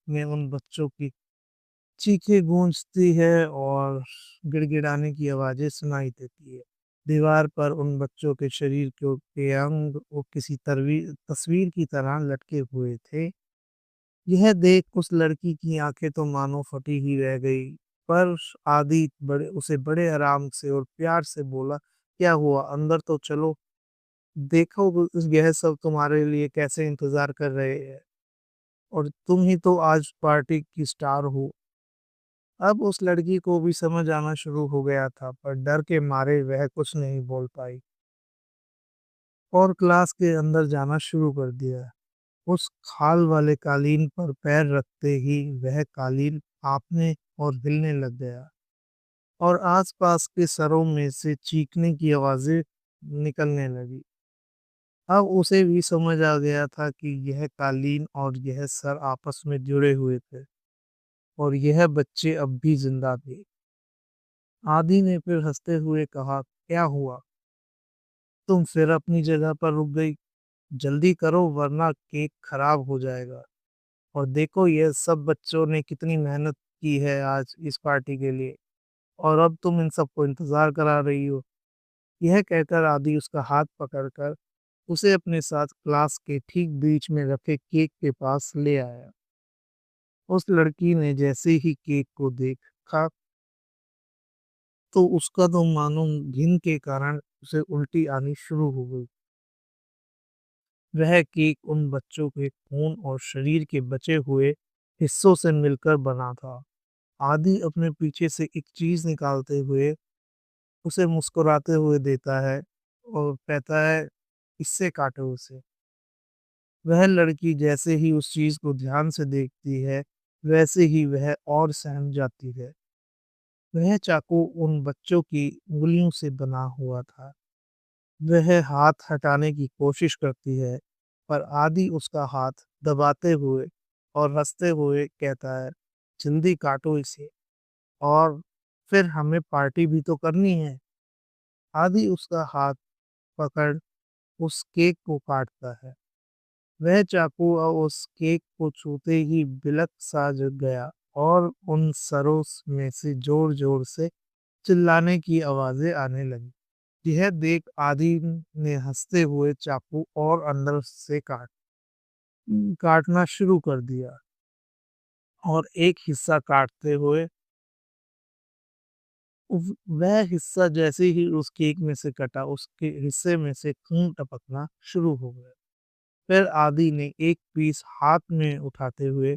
में उन बच्चों की चीखें गूंजती है और गिड़गिड़ाने की आवाज़ें सुनाई देती है। दीवार पर उन बच्चों के शरीर के अंग वो किसी तस्वीर की तरह लटके हुए थे। यह देख उस लड़की की आंखें तो मानो फटी ही रह गई। पर आदि बड़े उसे बड़े आराम से और प्यार से बोला, क्या हुआ, अंदर तो चलो, देखो यह सब तुम्हारे लिए कैसे इंतजार कर रहे हैं और तुम ही तो आज पार्टी की स्टार हो। अब उस लड़की को भी समझ आना शुरू हो गया था, पर डर के मारे वह कुछ नहीं बोल पाई और क्लास के अंदर जाना शुरू कर दिया। उस खाल वाले कालीन पर पैर रखते ही वह कालीन कांपने और हिलने लग गया और आसपास के सरों में से चीखने की आवाजें निकलने लगी। अब उसे भी समझ आ गया था कि यह कालीन और यह सर आपस में जुड़े हुए थे और यह बच्चे अब भी जिंदा थे। आदि ने फिर हंसते हुए कहा, क्या हुआ, तुम फिर अपनी जगह पर रुक गई? जल्दी करो वरना केक खराब हो जाएगा। और देखो ये सब बच्चों ने कितनी मेहनत की है आज इस पार्टी के लिए और अब तुम इन सबको इंतजार करा रही हो। यह कहकर आदि उसका हाथ पकड़कर उसे अपने साथ क्लास के ठीक बीच में रखे केक के पास ले आया। उस लड़की ने जैसे ही केक को देखा तो उसका तो मानो घिन के कारण उसे उल्टी आनी शुरू हो गई। वह केक उन बच्चों के खून और शरीर के बचे हुए हिस्सों से मिलकर बना था। आदि अपने पीछे से एक चीज निकालते हुए उसे मुस्कुराते हुए देता है और कहता है, इससे काटो उसे। वह लड़की जैसे ही उस चीज को ध्यान से देखती है वैसे ही वह और सहम जाती है। वह चाकू उन बच्चों की उंगलियों से बना हुआ था। वह हाथ हटाने की कोशिश करती है पर आदि उसका हाथ दबाते हुए और हंसते हुए कहता है, जल्दी काटो इसे और फिर हमें पार्टी भी तो करनी है। आदि उसका हाथ पकड़ उस केक को काटता है। वह चाकू उस केक को छूते ही बिलक सा जग गया और उन सरों में से जोर जोर से चिल्लाने की आवाजें आने लगी। यह देख आदि ने हंसते हुए चाकू और अंदर से काटना शुरू कर दिया और एक हिस्सा काटते हुए वह हिस्सा जैसे ही उस केक में से कटा उसके हिस्से में से खून टपकना शुरू हो गया। फिर आदि ने एक पीस हाथ में उठाते हुए